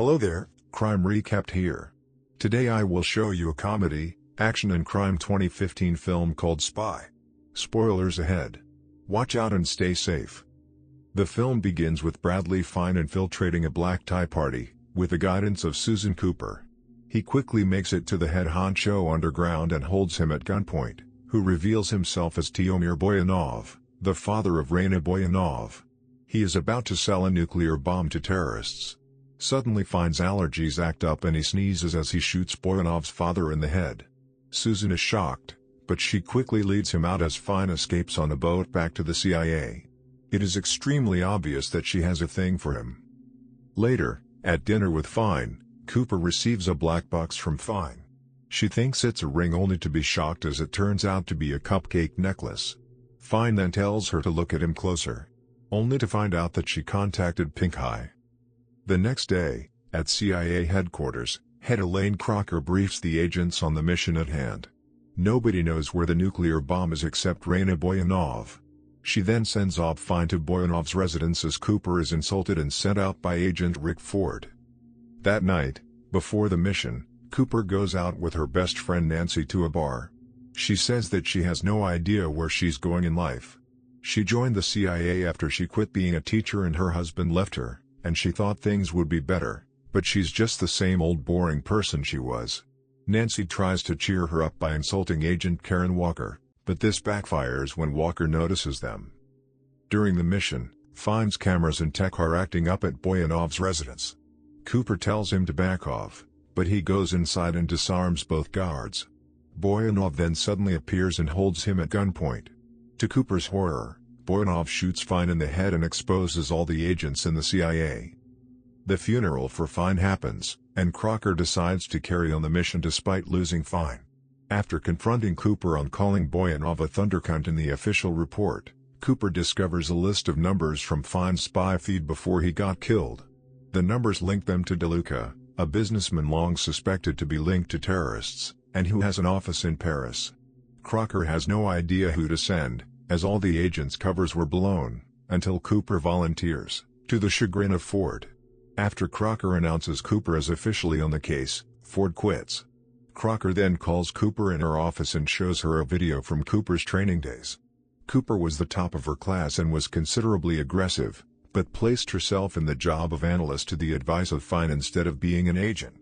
Hello there, Crime Recapped here. Today I will show you a comedy, action and crime 2015 film called Spy. Spoilers ahead. Watch out and stay safe. The film begins with Bradley Fine infiltrating a black tie party, with the guidance of Susan Cooper. He quickly makes it to the head honcho underground and holds him at gunpoint, who reveals himself as Tiomir Boyanov, the father of Raina Boyanov. He is about to sell a nuclear bomb to terrorists. Suddenly Fine's allergies act up and he sneezes as he shoots Boyanov's father in the head. Susan is shocked, but she quickly leads him out as Fine escapes on a boat back to the CIA. It is extremely obvious that she has a thing for him. Later, at dinner with Fine, Cooper receives a black box from Fine. She thinks it's a ring only to be shocked as it turns out to be a cupcake necklace. Fine then tells her to look at him closer, only to find out that she contacted Pink Eye. The next day, at CIA headquarters, Head Elaine Crocker briefs the agents on the mission at hand. Nobody knows where the nuclear bomb is except Raina Boyanov. She then sends off Fine to Boyanov's residence as Cooper is insulted and sent out by Agent Rick Ford. That night, before the mission, Cooper goes out with her best friend Nancy to a bar. She says that she has no idea where she's going in life. She joined the CIA after she quit being a teacher and her husband left her, and she thought things would be better, but she's just the same old boring person she was. Nancy tries to cheer her up by insulting Agent Karen Walker, but this backfires when Walker notices them. During the mission, Fine's cameras and tech are acting up at Boyanov's residence. Cooper tells him to back off, but he goes inside and disarms both guards. Boyanov then suddenly appears and holds him at gunpoint. To Cooper's horror, Boyanov shoots Fine in the head and exposes all the agents in the CIA. The funeral for Fine happens, and Crocker decides to carry on the mission despite losing Fine. After confronting Cooper on calling Boyanov a thundercunt in the official report, Cooper discovers a list of numbers from Fine's spy feed before he got killed. The numbers link them to DeLuca, a businessman long suspected to be linked to terrorists, and who has an office in Paris. Crocker has no idea who to send, as all the agents' covers were blown, until Cooper volunteers, to the chagrin of Ford. After Crocker announces Cooper is officially on the case, Ford quits. Crocker then calls Cooper in her office and shows her a video from Cooper's training days. Cooper was the top of her class and was considerably aggressive, but placed herself in the job of analyst to the advice of Fine instead of being an agent.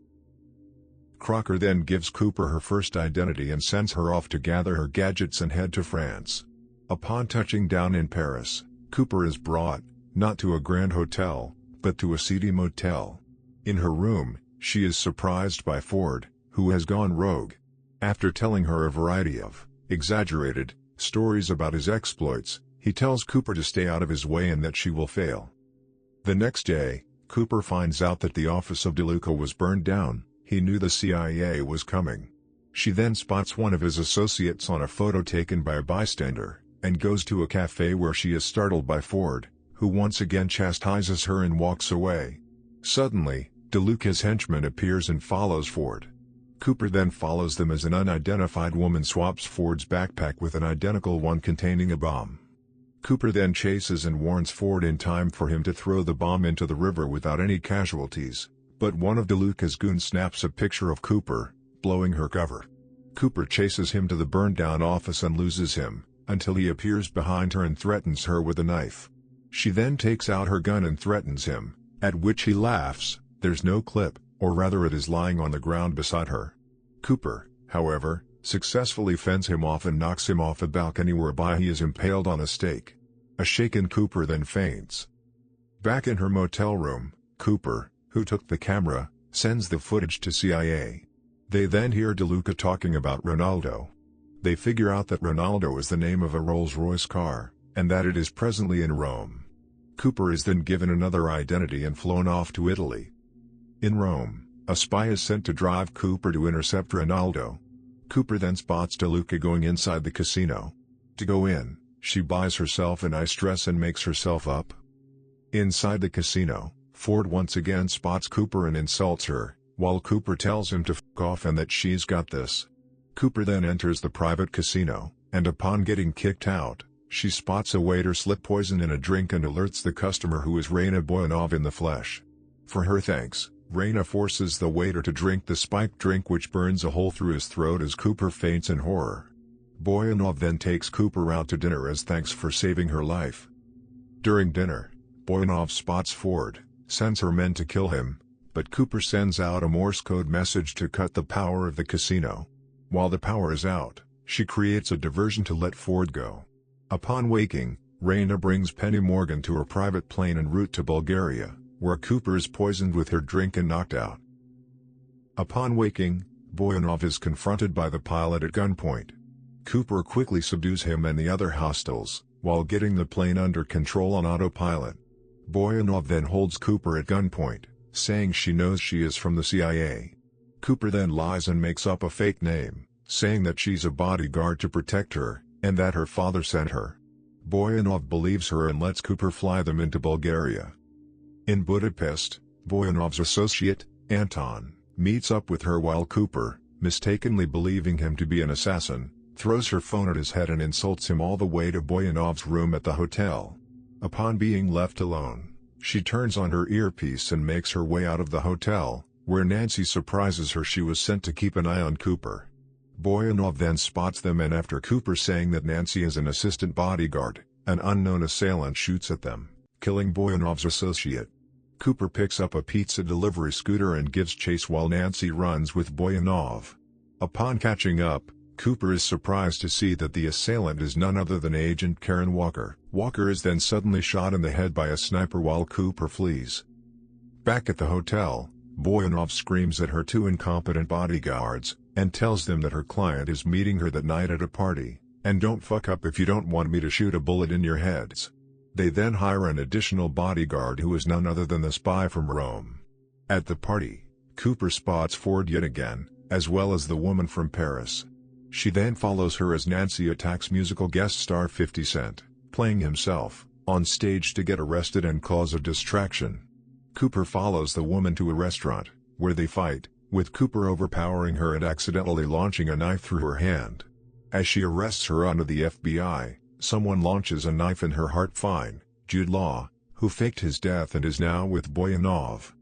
Crocker then gives Cooper her first identity and sends her off to gather her gadgets and head to France. Upon touching down in Paris, Cooper is brought, not to a grand hotel, but to a seedy motel. In her room, she is surprised by Ford, who has gone rogue. After telling her a variety of exaggerated stories about his exploits, he tells Cooper to stay out of his way and that she will fail. The next day, Cooper finds out that the office of DeLuca was burned down. He knew the CIA was coming. She then spots one of his associates on a photo taken by a bystander, and goes to a cafe where she is startled by Ford, who once again chastises her and walks away. Suddenly, DeLuca's henchman appears and follows Ford. Cooper then follows them as an unidentified woman swaps Ford's backpack with an identical one containing a bomb. Cooper then chases and warns Ford in time for him to throw the bomb into the river without any casualties, but one of DeLuca's goons snaps a picture of Cooper, blowing her cover. Cooper chases him to the burned-down office and loses him, until he appears behind her and threatens her with a knife. She then takes out her gun and threatens him, at which he laughs. There's no clip, or rather it is lying on the ground beside her. Cooper, however, successfully fends him off and knocks him off a balcony whereby he is impaled on a stake. A shaken Cooper then faints. Back in her motel room, Cooper, who took the camera, sends the footage to CIA. They then hear DeLuca talking about Ronaldo. They figure out that Ronaldo is the name of a Rolls-Royce car, and that it is presently in Rome. Cooper is then given another identity and flown off to Italy. In Rome, a spy is sent to drive Cooper to intercept Ronaldo. Cooper then spots DeLuca going inside the casino. To go in, she buys herself an ice dress and makes herself up. Inside the casino, Ford once again spots Cooper and insults her, while Cooper tells him to f*** off and that she's got this. Cooper then enters the private casino, and upon getting kicked out, she spots a waiter slip poison in a drink and alerts the customer who is Raina Boyanov in the flesh. For her thanks, Raina forces the waiter to drink the spiked drink, which burns a hole through his throat as Cooper faints in horror. Boyanov then takes Cooper out to dinner as thanks for saving her life. During dinner, Boyanov spots Ford, sends her men to kill him, but Cooper sends out a Morse code message to cut the power of the casino. While the power is out, she creates a diversion to let Ford go. Upon waking, Raina brings Penny Morgan to her private plane en route to Bulgaria, where Cooper is poisoned with her drink and knocked out. Upon waking, Boyanov is confronted by the pilot at gunpoint. Cooper quickly subdues him and the other hostiles, while getting the plane under control on autopilot. Boyanov then holds Cooper at gunpoint, saying she knows she is from the CIA. Cooper then lies and makes up a fake name, saying that she's a bodyguard to protect her, and that her father sent her. Boyanov believes her and lets Cooper fly them into Bulgaria. In Budapest, Boyanov's associate, Anton, meets up with her while Cooper, mistakenly believing him to be an assassin, throws her phone at his head and insults him all the way to Boyanov's room at the hotel. Upon being left alone, she turns on her earpiece and makes her way out of the hotel, where Nancy surprises her she was sent to keep an eye on Cooper. Boyanov then spots them, and after Cooper saying that Nancy is an assistant bodyguard, an unknown assailant shoots at them, killing Boyanov's associate. Cooper picks up a pizza delivery scooter and gives chase while Nancy runs with Boyanov. Upon catching up, Cooper is surprised to see that the assailant is none other than Agent Karen Walker. Walker is then suddenly shot in the head by a sniper while Cooper flees. Back at the hotel, Boyanov screams at her two incompetent bodyguards, and tells them that her client is meeting her that night at a party, and don't fuck up if you don't want me to shoot a bullet in your heads. They then hire an additional bodyguard who is none other than the spy from Rome. At the party, Cooper spots Ford yet again, as well as the woman from Paris. She then follows her as Nancy attacks musical guest star 50 Cent, playing himself, on stage to get arrested and cause a distraction. Cooper follows the woman to a restaurant, where they fight, with Cooper overpowering her and accidentally launching a knife through her hand. As she arrests her under the FBI, someone launches a knife in her heart. Jude Law, who faked his death and is now with Boyanov.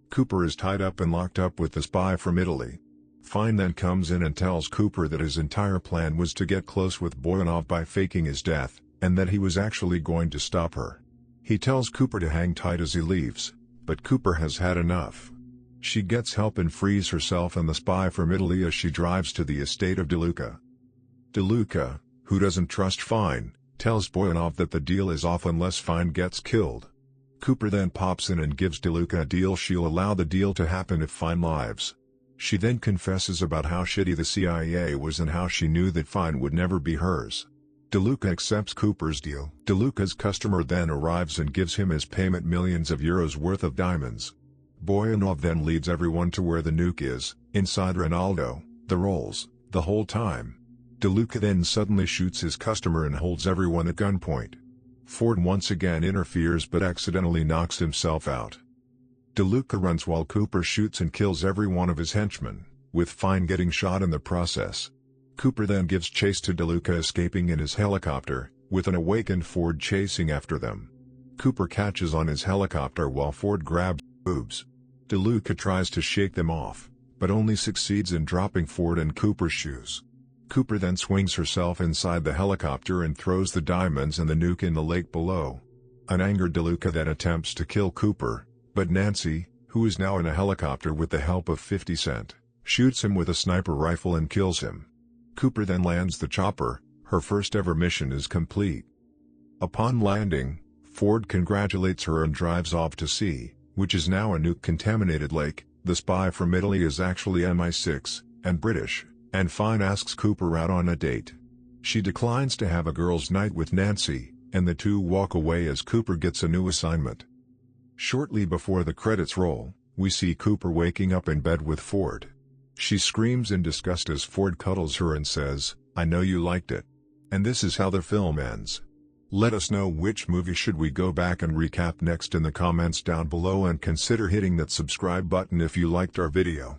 Cooper is tied up and locked up with the spy from Italy. Fine then comes in and tells Cooper that his entire plan was to get close with Boyanov by faking his death, and that he was actually going to stop her. He tells Cooper to hang tight as he leaves, but Cooper has had enough. She gets help and frees herself and the spy from Italy as she drives to the estate of DeLuca. DeLuca, who doesn't trust Fine, tells Boyanov that the deal is off unless Fine gets killed. Cooper then pops in and gives DeLuca a deal. She'll allow the deal to happen if Fine lives. She then confesses about how shitty the CIA was and how she knew that Fine would never be hers. DeLuca accepts Cooper's deal. DeLuca's customer then arrives and gives him as payment millions of euros worth of diamonds. Boyanov then leads everyone to where the nuke is, inside Ronaldo, the Rolls, the whole time. DeLuca then suddenly shoots his customer and holds everyone at gunpoint. Ford once again interferes but accidentally knocks himself out. DeLuca runs while Cooper shoots and kills every one of his henchmen, with Fine getting shot in the process. Cooper then gives chase to DeLuca escaping in his helicopter, with an awakened Ford chasing after them. Cooper catches on his helicopter while Ford grabs boobs. DeLuca tries to shake them off, but only succeeds in dropping Ford and Cooper's shoes. Cooper then swings herself inside the helicopter and throws the diamonds and the nuke in the lake below. An angered DeLuca then attempts to kill Cooper, but Nancy, who is now in a helicopter with the help of 50 Cent, shoots him with a sniper rifle and kills him. Cooper then lands the chopper. Her first ever mission is complete. Upon landing, Ford congratulates her and drives off to sea, which is now a nuke-contaminated lake. The spy from Italy is actually MI6, and British, and Fine asks Cooper out on a date. She declines to have a girls' night with Nancy, and the two walk away as Cooper gets a new assignment. Shortly before the credits roll, we see Cooper waking up in bed with Ford. She screams in disgust as Ford cuddles her and says, "I know you liked it." And this is how the film ends. Let us know which movie should we go back and recap next in the comments down below, and consider hitting that subscribe button if you liked our video.